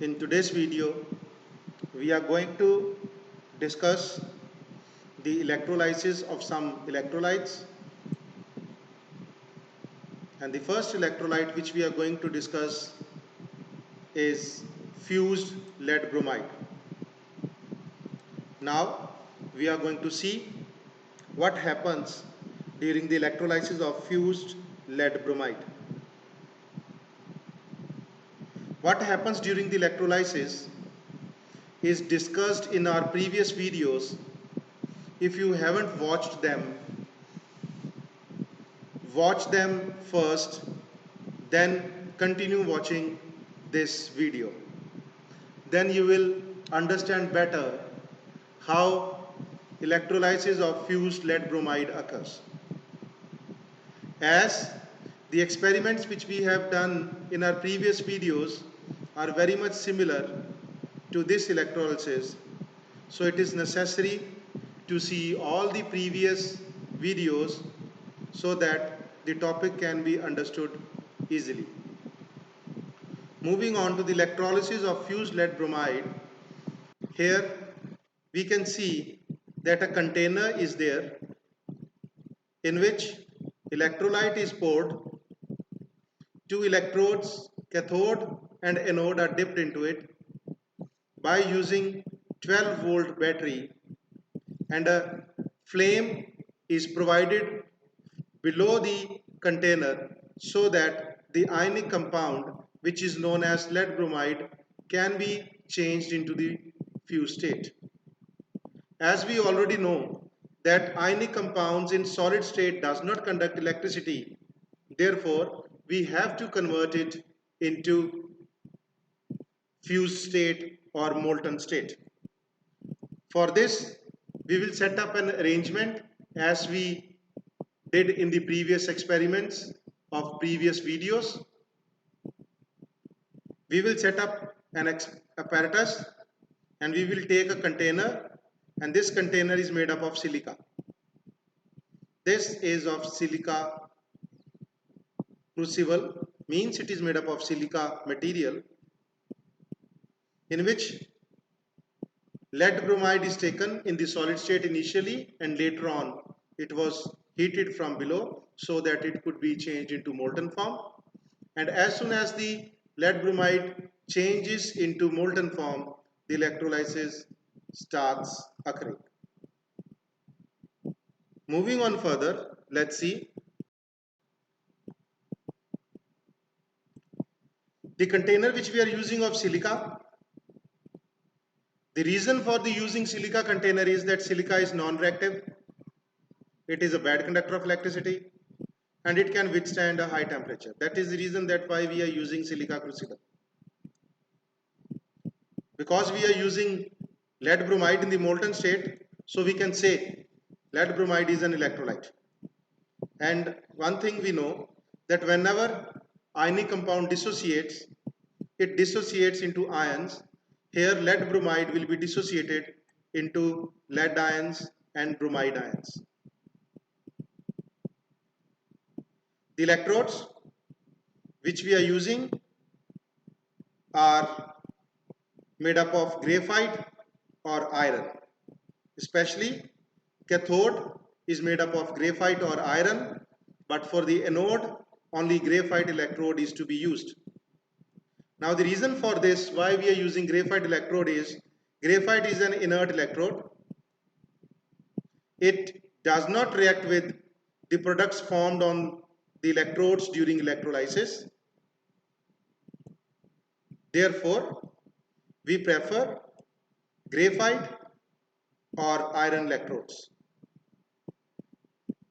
In today's video, we are going to discuss the electrolysis of some electrolytes, and the first electrolyte which we are going to discuss is fused lead bromide. Now we are going to see what happens during the electrolysis of fused lead bromide. What happens during the electrolysis is discussed in our previous videos. If you haven't watched them, watch them first, then continue watching this video. Then you will understand better how electrolysis of fused lead bromide occurs. As the experiments which we have done in our previous videos are very much similar to this electrolysis, so it is necessary to see all the previous videos so that the topic can be understood easily. Moving on to the electrolysis of fused lead bromide, here we can see that a container is there in which electrolyte is poured. Two electrodes, cathode and anode, are dipped into it by using 12-volt battery, and a flame is provided below the container so that the ionic compound, which is known as lead bromide, can be changed into the fused state. As we already know that ionic compounds in solid state does not conduct electricity, therefore we have to convert it into fused state or molten state. For this, we will set up an arrangement as we did in the previous experiments of previous videos. We will set up an apparatus and we will take a container, and this container is made up of silica. This is of silica crucible, means it is made up of silica material, in which lead bromide is taken in the solid state initially, and later on it was heated from below so that it could be changed into molten form. And as soon as the lead bromide changes into molten form, the electrolysis starts occurring. Moving on further, let's see. The container which we are using of silica, the reason for the using silica container is that silica is non-reactive, it is a bad conductor of electricity, and it can withstand a high temperature. That is the reason that why we are using silica crucible. Because we are using lead bromide in the molten state, so we can say lead bromide is an electrolyte. And one thing we know, that whenever ionic compound dissociates, it dissociates into ions. Here lead bromide will be dissociated into lead ions and bromide ions. The electrodes which we are using are made up of graphite or iron. Especially cathode is made up of graphite or iron, but for the anode only graphite electrode is to be used. Now the reason for this, why we are using graphite electrode, is graphite is an inert electrode. It does not react with the products formed on the electrodes during electrolysis. Therefore, we prefer graphite or iron electrodes.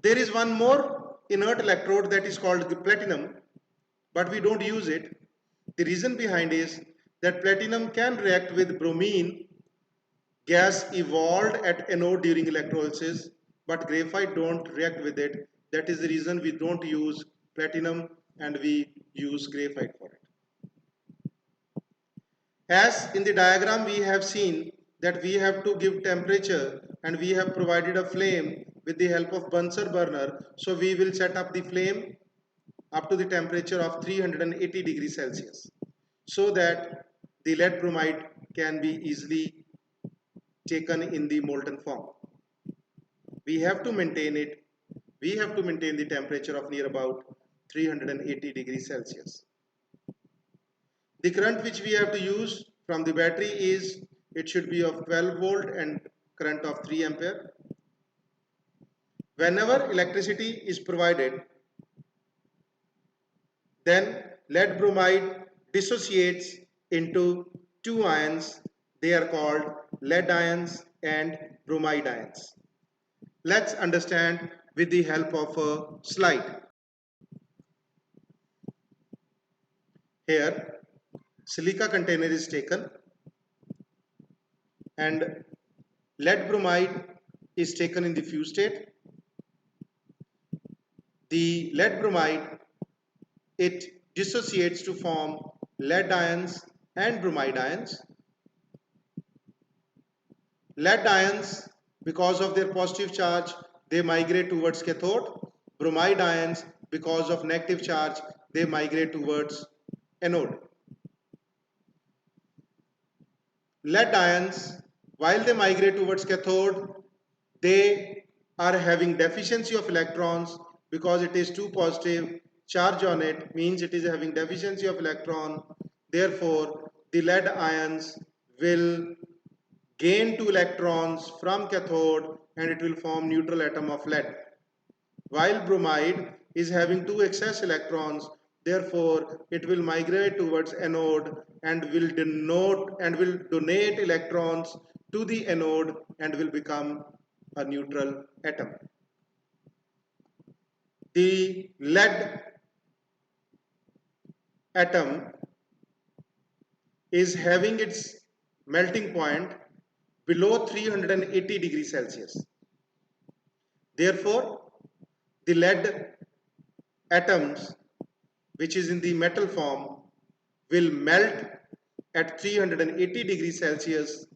There is one more inert electrode that is called platinum, but we don't use it. The reason behind is that platinum can react with bromine gas evolved at anode during electrolysis, but graphite don't react with it. That is the reason we don't use platinum and we use graphite for it. As in the diagram we have seen that we have to give temperature, and we have provided a flame with the help of Bunsen burner. So we will set up the flame up to the temperature of 380 degrees Celsius, so that the lead bromide can be easily taken in the molten form. We have to maintain it. We have to maintain the temperature of near about 380 degrees Celsius. The current which we have to use from the battery is, it should be of 12 volt and current of 3 ampere. Whenever electricity is provided, then lead bromide dissociates into two ions. They are called lead ions and bromide ions. Let's understand with the help of a slide. Here, silica container is taken and lead bromide is taken in the fused state. The lead bromide, it dissociates to form lead ions and bromide ions. Lead ions, because of their positive charge, they migrate towards cathode. Bromide ions, because of negative charge, they migrate towards anode. Lead ions, while they migrate towards cathode, they are having deficiency of electrons because it is too positive. Charge on it means it is having deficiency of electron. Therefore, the lead ions will gain 2 electrons from cathode and it will form neutral atom of lead. While bromide is having 2 excess electrons, therefore it will migrate towards anode and will donate electrons to the anode and will become a neutral atom. The lead atom is having its melting point below 380 degrees Celsius. Therefore, the lead atoms, which is in the metal form, will melt at 380 degrees Celsius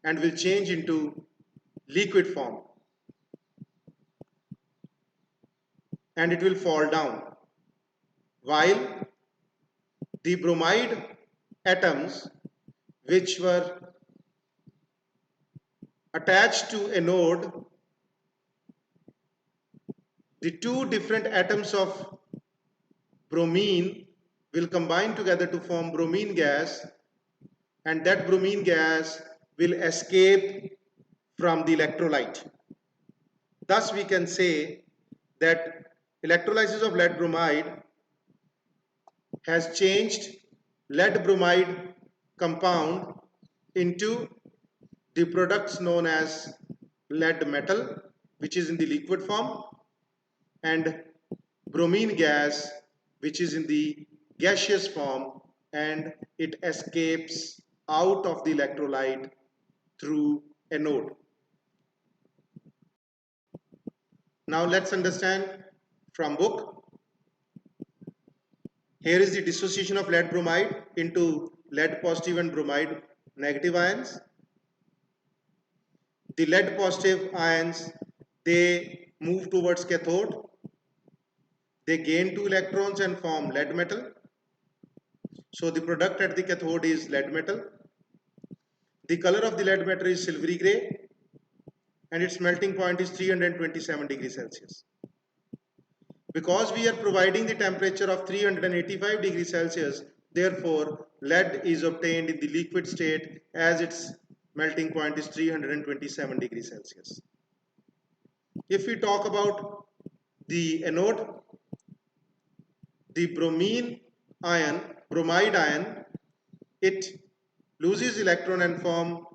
and will change into liquid form, and it will fall down, while the bromide atoms, which were attached to a node, the two different atoms of bromine will combine together to form bromine gas, and that bromine gas will escape from the electrolyte. Thus we can say that electrolysis of lead bromide has changed lead bromide compound into the products known as lead metal, which is in the liquid form, and bromine gas, which is in the gaseous form, and it escapes out of the electrolyte through anode. Now let's understand from book. Here is the dissociation of lead bromide into lead positive and bromide negative ions. The lead positive ions, they move towards cathode. They gain 2 electrons and form lead metal. So the product at the cathode is lead metal. The color of the lead metal is silvery gray and its melting point is 327 degrees Celsius. Because we are providing the temperature of 385 degrees Celsius, therefore lead is obtained in the liquid state as its melting point is 327 degrees Celsius. If we talk about the anode, the bromide ion, it loses electron and form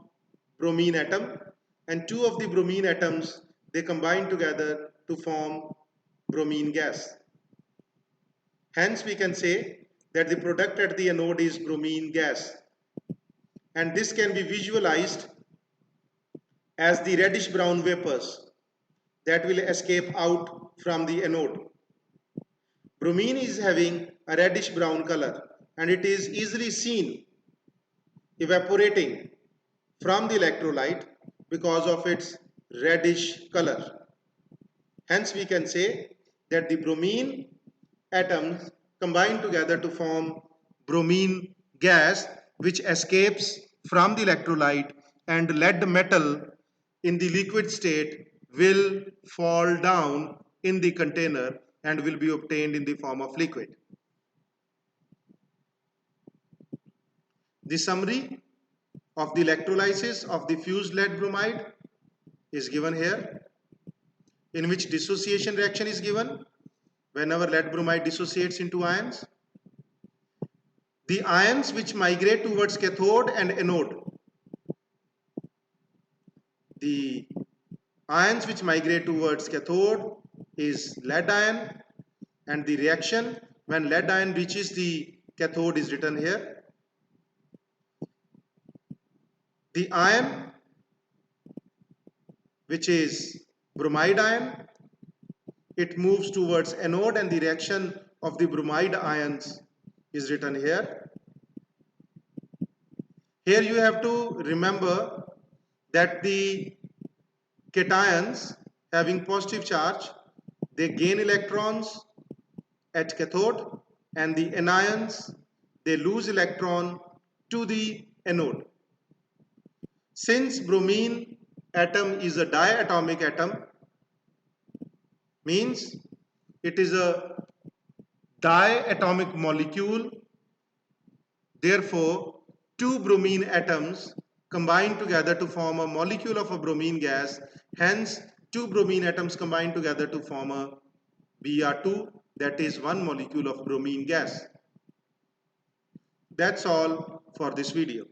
bromine atom, and 2 of the bromine atoms, they combine together to form bromine gas. Hence we can say that the product at the anode is bromine gas, and this can be visualized as the reddish brown vapors that will escape out from the anode. Bromine is having a reddish brown color and it is easily seen evaporating from the electrolyte because of its reddish color. Hence we can say that the bromine atoms combine together to form bromine gas, which escapes from the electrolyte, and lead metal in the liquid state will fall down in the container and will be obtained in the form of liquid. The summary of the electrolysis of the fused lead bromide is given here, in which dissociation reaction is given whenever lead bromide dissociates into ions. The ions which migrate towards cathode and anode. The ions which migrate towards cathode is lead ion, and the reaction when lead ion reaches the cathode is written here. The ion which is bromide ion, it moves towards anode, and the reaction of the bromide ions is written here. Here you have to remember that the cations having positive charge, they gain electrons at cathode, and the anions, they lose electron to the anode. Since bromine atom is a diatomic atom, means it is a diatomic molecule, therefore two bromine atoms combine together to form a molecule of a bromine gas. Hence two bromine atoms combine together to form a Br2, that is one molecule of bromine gas. That's all for this video.